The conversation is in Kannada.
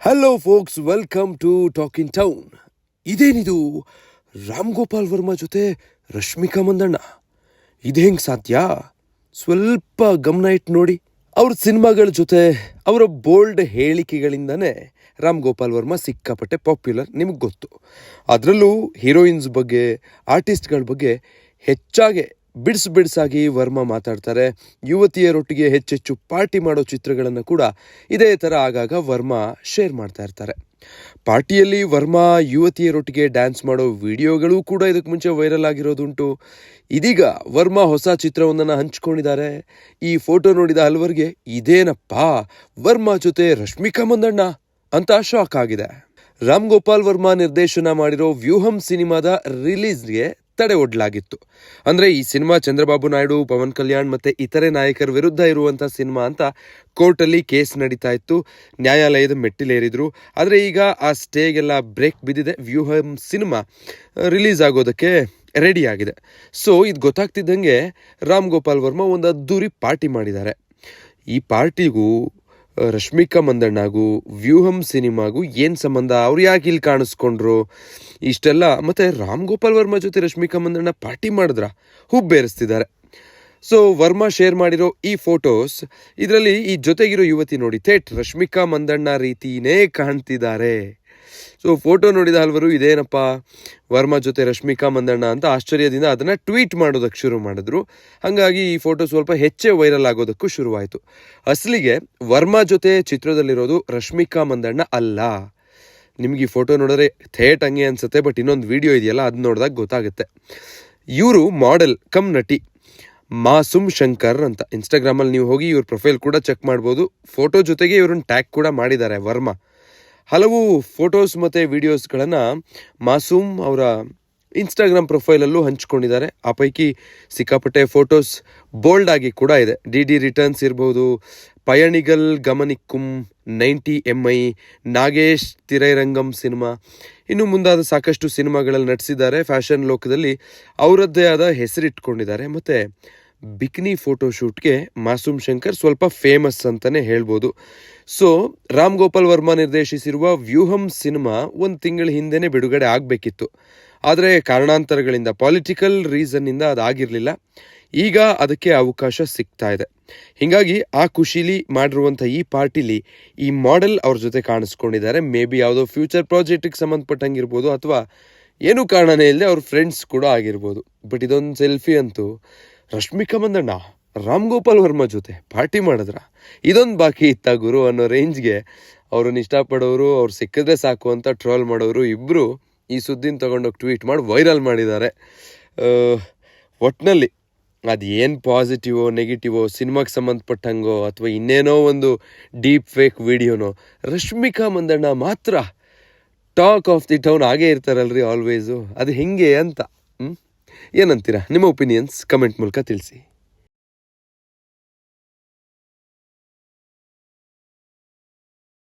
Hello folks, welcome to talk in town. ಇದೇನಿದು ರಾಮ್ ಗೋಪಾಲ್ ವರ್ಮಾ ಜೊತೆ ರಶ್ಮಿಕಾ ಮಂದಣ್ಣ? ಇದು ಹೆಂಗೆ ಸಾಧ್ಯ? ಸ್ವಲ್ಪ ಗಮನ ಇಟ್ಟು ನೋಡಿ. ಅವ್ರ ಸಿನಿಮಾಗಳ ಜೊತೆ ಅವರ ಬೋಲ್ಡ್ ಹೇಳಿಕೆಗಳಿಂದನೇ ರಾಮ್ ಗೋಪಾಲ್ ವರ್ಮಾ ಸಿಕ್ಕಾಪಟ್ಟೆ ಪಾಪ್ಯುಲರ್, ನಿಮಗೆ ಗೊತ್ತು. ಅದರಲ್ಲೂ ಹೀರೋಯಿನ್ಸ್ ಬಗ್ಗೆ, ಆರ್ಟಿಸ್ಟ್ಗಳ ಬಗ್ಗೆ ಹೆಚ್ಚಾಗಿ ಬಿಡಿಸಾಗಿ ವರ್ಮಾ ಮಾತಾಡ್ತಾರೆ. ಯುವತಿಯರೊಟ್ಟಿಗೆ ಹೆಚ್ಚೆಚ್ಚು ಪಾರ್ಟಿ ಮಾಡೋ ಚಿತ್ರಗಳನ್ನು ಕೂಡ ಇದೇ ಥರ ಆಗಾಗ ವರ್ಮಾ ಶೇರ್ ಮಾಡ್ತಾ ಇರ್ತಾರೆ. ಪಾರ್ಟಿಯಲ್ಲಿ ವರ್ಮಾ ಯುವತಿಯರೊಟ್ಟಿಗೆ ಡ್ಯಾನ್ಸ್ ಮಾಡೋ ವಿಡಿಯೋಗಳು ಕೂಡ ಇದಕ್ಕೆ ಮುಂಚೆ ವೈರಲ್ ಆಗಿರೋದುಂಟು. ಇದೀಗ ವರ್ಮಾ ಹೊಸ ಚಿತ್ರವೊಂದನ್ನು ಹಂಚ್ಕೊಂಡಿದ್ದಾರೆ. ಈ ಫೋಟೋ ನೋಡಿದ ಹಲವರಿಗೆ ಇದೇನಪ್ಪ ವರ್ಮಾ ಜೊತೆ ರಶ್ಮಿಕಾ ಮಂದಣ್ಣ ಅಂತ ಶಾಕ್ ಆಗಿದೆ. ರಾಮ್ ಗೋಪಾಲ್ ವರ್ಮಾ ನಿರ್ದೇಶನ ಮಾಡಿರೋ ವ್ಯೂಹಂ ಸಿನಿಮಾದ ರಿಲೀಸ್ಗೆ ತಡೆ ಒಡ್ಲಾಗಿತ್ತು. ಅಂದರೆ ಈ ಸಿನಿಮಾ ಚಂದ್ರಬಾಬು ನಾಯ್ಡು, ಪವನ್ ಕಲ್ಯಾಣ್ ಮತ್ತು ಇತರೆ ನಾಯಕರ ವಿರುದ್ಧ ಇರುವಂಥ ಸಿನಿಮಾ ಅಂತ ಕೋರ್ಟಲ್ಲಿ ಕೇಸ್ ನಡೀತಾ ಇತ್ತು. ನ್ಯಾಯಾಲಯದ ಮೆಟ್ಟಿಲೇರಿದ್ರು. ಆದರೆ ಈಗ ಆ ಸ್ಟೇಗೆಲ್ಲ ಬ್ರೇಕ್ ಬಿದ್ದಿದೆ. ವ್ಯೂಹಂ ಸಿನಿಮಾ ರಿಲೀಸ್ ಆಗೋದಕ್ಕೆ ರೆಡಿ ಆಗಿದೆ. ಸೊ ಇದು ಗೊತ್ತಾಗ್ತಿದ್ದಂಗೆ ರಾಮ್ ಗೋಪಾಲ್ ವರ್ಮಾ ಒಂದು ಅದ್ದೂರಿ ಪಾರ್ಟಿ ಮಾಡಿದ್ದಾರೆ. ಈ ಪಾರ್ಟಿಗೂ ರಶ್ಮಿಕಾ ಮಂದಣ್ಣಗೂ ವ್ಯೂಹಂ ಸಿನಿಮಾಗೂ ಏನು ಸಂಬಂಧ? ಅವ್ರು ಯಾಕೆ ಇಲ್ಲಿ ಕಾಣಿಸ್ಕೊಂಡ್ರು? ಇಷ್ಟೆಲ್ಲ ಮತ್ತು ರಾಮ್ ಗೋಪಾಲ್ ವರ್ಮಾ ಜೊತೆ ರಶ್ಮಿಕಾ ಮಂದಣ್ಣ ಪಾರ್ಟಿ ಮಾಡಿದ್ರ ಹುಬ್ಬೇರಿಸ್ತಿದ್ದಾರೆ. ಸೊ ವರ್ಮಾ ಶೇರ್ ಮಾಡಿರೋ ಈ ಫೋಟೋಸ್, ಇದರಲ್ಲಿ ಈ ಜೊತೆಗಿರೋ ಯುವತಿ ನೋಡಿ ಥೇಟ್ ರಶ್ಮಿಕಾ ಮಂದಣ್ಣ ರೀತಿಯೇ ಕಾಣ್ತಿದ್ದಾರೆ. ಸೊ ಫೋಟೋ ನೋಡಿದ ಹಲವರು ಇದೇನಪ್ಪ ವರ್ಮಾ ಜೊತೆ ರಶ್ಮಿಕಾ ಮಂದಣ್ಣ ಅಂತ ಆಶ್ಚರ್ಯದಿಂದ ಅದನ್ನು ಟ್ವೀಟ್ ಮಾಡೋದಕ್ಕೆ ಶುರು ಮಾಡಿದ್ರು. ಹಾಗಾಗಿ ಈ ಫೋಟೋ ಸ್ವಲ್ಪ ಹೆಚ್ಚೇ ವೈರಲ್ ಆಗೋದಕ್ಕೂ ಶುರುವಾಯಿತು. ಅಸಲಿಗೆ ವರ್ಮಾ ಜೊತೆ ಚಿತ್ರದಲ್ಲಿರೋದು ರಶ್ಮಿಕಾ ಮಂದಣ್ಣ ಅಲ್ಲ. ನಿಮ್ಗೆ ಈ ಫೋಟೋ ನೋಡಿದ್ರೆ ಥೇಟ್ ಹಂಗೆ ಅನ್ಸುತ್ತೆ, ಬಟ್ ಇನ್ನೊಂದು ವಿಡಿಯೋ ಇದೆಯಲ್ಲ ಅದು ನೋಡಿದಾಗ ಗೊತ್ತಾಗುತ್ತೆ. ಇವರು ಮಾಡೆಲ್ ಕಮ್ ನಟಿ ಮಾಸೂಮ್ ಶಂಕರ್ ಅಂತ. ಇನ್ಸ್ಟಾಗ್ರಾಮಲ್ಲಿ ನೀವು ಹೋಗಿ ಇವ್ರ ಪ್ರೊಫೈಲ್ ಕೂಡ ಚೆಕ್ ಮಾಡ್ಬೋದು. ಫೋಟೋ ಜೊತೆಗೆ ಇವ್ರನ್ನ ಟ್ಯಾಗ್ ಕೂಡ ಮಾಡಿದ್ದಾರೆ ವರ್ಮಾ. ಹಲವು ಫೋಟೋಸ್ ಮತ್ತು ವಿಡಿಯೋಸ್ಗಳನ್ನು ಮಾಸೂಮ್ ಅವರ ಇನ್ಸ್ಟಾಗ್ರಾಮ್ ಪ್ರೊಫೈಲಲ್ಲೂ ಹಂಚ್ಕೊಂಡಿದ್ದಾರೆ. ಆ ಪೈಕಿ ಸಿಕ್ಕಾಪಟ್ಟೆ ಫೋಟೋಸ್ ಬೋಲ್ಡ್ ಆಗಿ ಕೂಡ ಇದೆ. ಡಿ ರಿಟರ್ನ್ಸ್ ಇರ್ಬೋದು, ಪಯಣಿಗಲ್ ಗಮನಿಕ್ಕುಂ, 90 MI, ನಾಗೇಶ್ ತಿರೈರಂಗಂ ಸಿನಿಮಾ, ಇನ್ನು ಮುಂದಾದ ಸಾಕಷ್ಟು ಸಿನಿಮಾಗಳಲ್ಲಿ ನಟಿಸಿದ್ದಾರೆ. ಫ್ಯಾಷನ್ ಲೋಕದಲ್ಲಿ ಅವರದ್ದೇ ಆದ ಹೆಸರಿಟ್ಕೊಂಡಿದ್ದಾರೆ. ಮತ್ತು ಬಿಕಿನಿ ಫೋಟೋಶೂಟ್ಗೆ ಮಾಸೂಮ್ ಶಂಕರ್ ಸ್ವಲ್ಪ ಫೇಮಸ್ ಅಂತಲೇ ಹೇಳ್ಬೋದು. ಸೊ ರಾಮ್ ಗೋಪಾಲ್ ವರ್ಮಾ ನಿರ್ದೇಶಿಸಿರುವ ವ್ಯೂಹಂ ಸಿನಿಮಾ ಒಂದು ತಿಂಗಳ ಹಿಂದೆನೇ ಬಿಡುಗಡೆ ಆಗಬೇಕಿತ್ತು. ಆದರೆ ಕಾರಣಾಂತರಗಳಿಂದ, ಪಾಲಿಟಿಕಲ್ ರೀಸನ್ನಿಂದ ಅದಾಗಿರಲಿಲ್ಲ. ಈಗ ಅದಕ್ಕೆ ಅವಕಾಶ ಸಿಗ್ತಾ ಇದೆ. ಹೀಗಾಗಿ ಆ ಖುಷಿಲಿ ಮಾಡಿರುವಂಥ ಈ ಪಾರ್ಟಿಲಿ ಈ ಮಾಡೆಲ್ ಅವ್ರ ಜೊತೆ ಕಾಣಿಸ್ಕೊಂಡಿದ್ದಾರೆ. ಮೇ ಬಿ ಯಾವುದೋ ಫ್ಯೂಚರ್ ಪ್ರಾಜೆಕ್ಟಿಗೆ ಸಂಬಂಧಪಟ್ಟಂಗಿರ್ಬೋದು, ಅಥವಾ ಏನೂ ಕಾರಣನೇ ಇಲ್ಲದೆ ಅವ್ರ ಫ್ರೆಂಡ್ಸ್ ಕೂಡ ಆಗಿರ್ಬೋದು. ಬಟ್ ಇದೊಂದು ಸೆಲ್ಫಿ ಅಂತೂ ರಶ್ಮಿಕಾ ಮಂದಣ್ಣ ರಾಮ್ ಗೋಪಾಲ್ ವರ್ಮಾ ಜೊತೆ ಪಾರ್ಟಿ ಮಾಡಿದ್ರ ಇದೊಂದು ಬಾಕಿ ಇತ್ತ ಗುರು ಅನ್ನೋ ರೇಂಜ್ಗೆ ಅವ್ರನ್ನ ಇಷ್ಟಪಡೋರು, ಅವ್ರು ಸಿಕ್ಕಿದ್ರೆ ಸಾಕು ಅಂತ ಟ್ರೋಲ್ ಮಾಡೋರು ಇಬ್ಬರು ಈ ಸುದ್ದಿನ ತೊಗೊಂಡೋಗಿ ಟ್ವೀಟ್ ಮಾಡಿ ವೈರಲ್ ಮಾಡಿದ್ದಾರೆ. ಒಟ್ಟಿನಲ್ಲಿ ಅದು ಏನು ಪಾಸಿಟಿವೋ ನೆಗೆಟಿವೋ, ಸಿನಿಮಾಗೆ ಸಂಬಂಧಪಟ್ಟಂಗೋ ಅಥವಾ ಇನ್ನೇನೋ ಒಂದು ಡೀಪ್ ಫೇಕ್ ವಿಡಿಯೋನೋ, ರಶ್ಮಿಕಾ ಮಂದಣ್ಣ ಮಾತ್ರ ಟಾಕ್ ಆಫ್ ದಿ ಟೌನ್ ಆಗೇ ಇರ್ತಾರಲ್ರಿ ಆಲ್ವೇಸು. ಅದು ಹೆಂಗೆ ಅಂತ ಏನಂತೀರಾ? ನಿಮ್ಮ ಒಪಿನಿಯನ್ಸ್ ಕಮೆಂಟ್ ಮೂಲಕ ತಿಳಿಸಿ.